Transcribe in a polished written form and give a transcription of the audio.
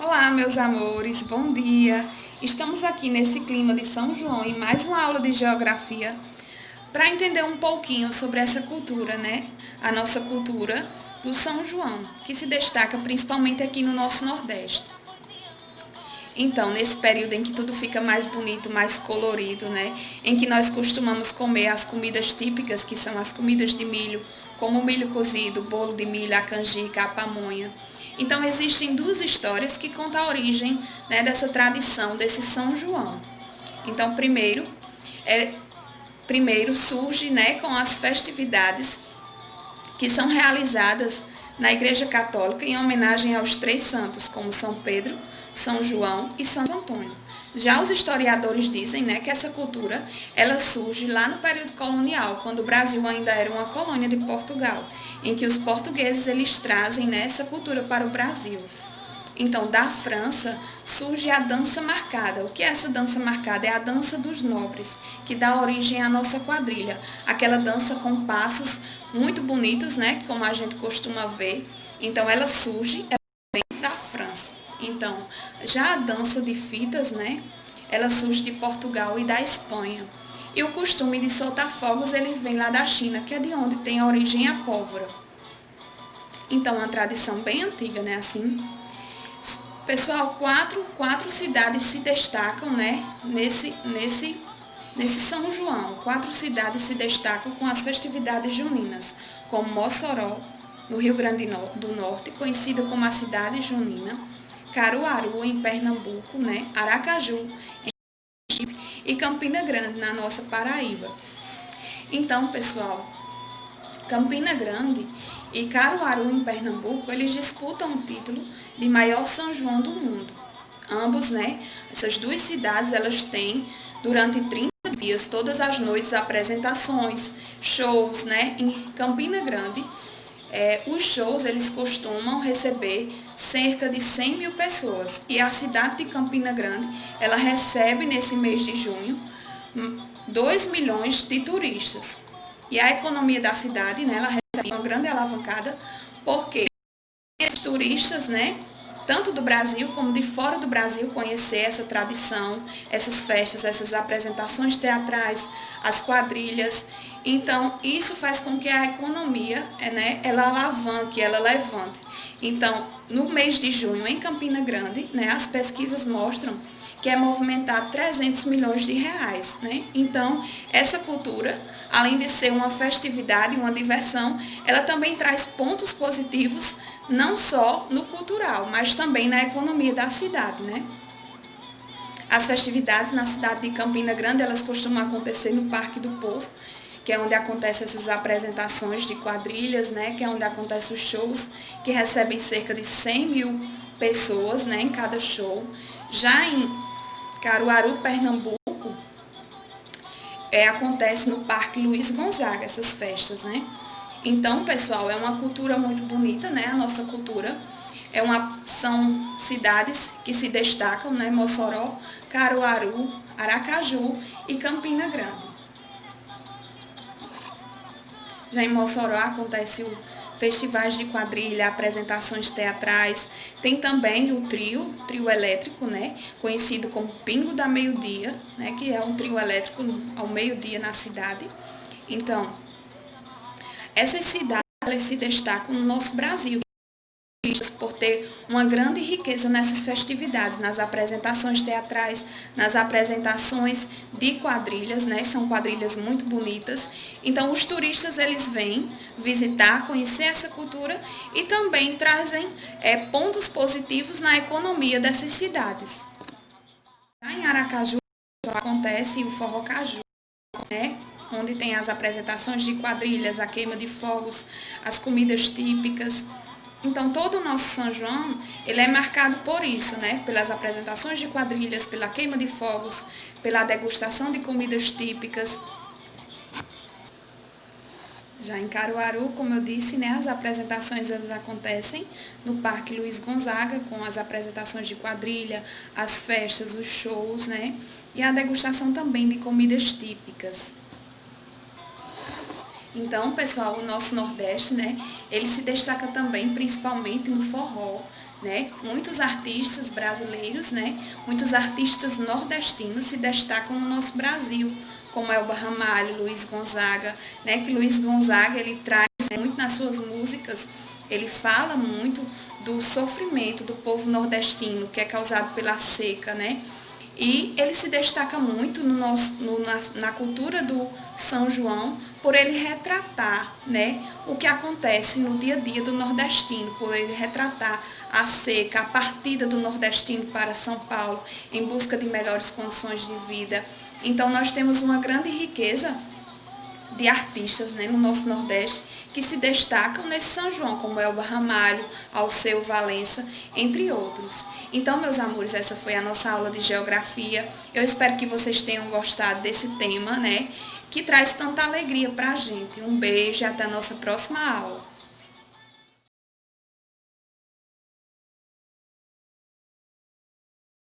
Olá, meus amores, bom dia! Estamos aqui nesse clima de São João em mais uma aula de geografia para entender um pouquinho sobre essa cultura, né? A nossa cultura do São João, que se destaca principalmente aqui no nosso Nordeste. Então, nesse período em que tudo fica mais bonito, mais colorido, né? Em que nós costumamos comer as comidas típicas, que são as comidas de milho, como o milho cozido, bolo de milho, a canjica, a pamonha. Então, existem duas histórias que contam a origem, né, dessa tradição, desse São João. Então, primeiro surge, né, com as festividades que são realizadas na Igreja Católica em homenagem aos três santos, como São Pedro, São João e Santo Antônio. Já os historiadores dizem, né, que essa cultura ela surge lá no período colonial, quando o Brasil ainda era uma colônia de Portugal, em que os portugueses eles trazem, né, essa cultura para o Brasil. Então, da França surge a dança marcada. O que é essa dança marcada? É a dança dos nobres, que dá origem à nossa quadrilha. Aquela dança com passos muito bonitos, né? Como a gente costuma ver. Então, ela surge da França. Então, já a dança de fitas, né? Ela surge de Portugal e da Espanha. E o costume de soltar fogos, ele vem lá da China, que é de onde tem a origem a pólvora. Então, uma tradição bem antiga, né? Assim. Pessoal, quatro cidades se destacam, né, nesse São João. Quatro cidades se destacam com as festividades juninas, como Mossoró, no Rio Grande do Norte, conhecida como a cidade junina, Caruaru, em Pernambuco, né, Aracaju, e Campina Grande, na nossa Paraíba. Então, pessoal, Campina Grande e Caruaru, em Pernambuco, eles disputam o título de maior São João do mundo. Ambos, né? Essas duas cidades, elas têm, durante 30 dias, todas as noites, apresentações, shows, né? Em Campina Grande, os shows, eles costumam receber cerca de 100 mil pessoas. E a cidade de Campina Grande, ela recebe, nesse mês de junho, 2 milhões de turistas. E a economia da cidade, né, ela recebe uma grande alavancada, porque os turistas, né, tanto do Brasil como de fora do Brasil, conhecer essa tradição, essas festas, essas apresentações teatrais, as quadrilhas. Então, isso faz com que a economia, né, ela alavanque, ela levante. Então, no mês de junho, em Campina Grande, né, as pesquisas mostram que é movimentar 300 milhões de reais, né? Então, essa cultura, além de ser uma festividade, uma diversão, ela também traz pontos positivos, não só no cultural, mas também na economia da cidade, né? As festividades na cidade de Campina Grande, elas costumam acontecer no Parque do Povo, que é onde acontecem essas apresentações de quadrilhas, né? Que é onde acontecem os shows, que recebem cerca de 100 mil pessoas, né? Em cada show. Já em Caruaru, Pernambuco, acontece no Parque Luiz Gonzaga, essas festas, né? Então, pessoal, é uma cultura muito bonita, né? A nossa cultura. São cidades que se destacam, né? Mossoró, Caruaru, Aracaju e Campina Grande. Já em Mossoró acontece o festivais de quadrilha, apresentações teatrais. Tem também o trio elétrico, né, conhecido como Pingo da Meio-Dia, né, que é um trio elétrico ao meio-dia na cidade. Então, essas cidades elas se destacam no nosso Brasil por ter uma grande riqueza nessas festividades, nas apresentações teatrais, nas apresentações de quadrilhas, né? São quadrilhas muito bonitas. Então, os turistas eles vêm visitar, conhecer essa cultura e também trazem pontos positivos na economia dessas cidades. Lá em Aracaju acontece o Forró Caju, né? Onde tem as apresentações de quadrilhas, a queima de fogos, as comidas típicas. Então, todo o nosso São João, ele é marcado por isso, né? Pelas apresentações de quadrilhas, pela queima de fogos, pela degustação de comidas típicas. Já em Caruaru, como eu disse, né, as apresentações elas acontecem no Parque Luiz Gonzaga, com as apresentações de quadrilha, as festas, os shows, né? E a degustação também de comidas típicas. Então, pessoal, o nosso Nordeste, né, ele se destaca também principalmente no forró, né? Muitos artistas brasileiros, né? Muitos artistas nordestinos se destacam no nosso Brasil, como Elba Ramalho, Luiz Gonzaga, né? Que Luiz Gonzaga, ele traz muito nas suas músicas, ele fala muito do sofrimento do povo nordestino, que é causado pela seca, né? E ele se destaca muito na cultura do São João por ele retratar, né, o que acontece no dia a dia do nordestino, por ele retratar a seca, a partida do nordestino para São Paulo em busca de melhores condições de vida. Então nós temos uma grande riqueza de artistas, né, no nosso Nordeste que se destacam nesse São João, como Elba Ramalho, Alceu Valença, entre outros. Então, meus amores, essa foi a nossa aula de geografia. Eu espero que vocês tenham gostado desse tema, né, que traz tanta alegria para a gente. Um beijo e até a nossa próxima aula.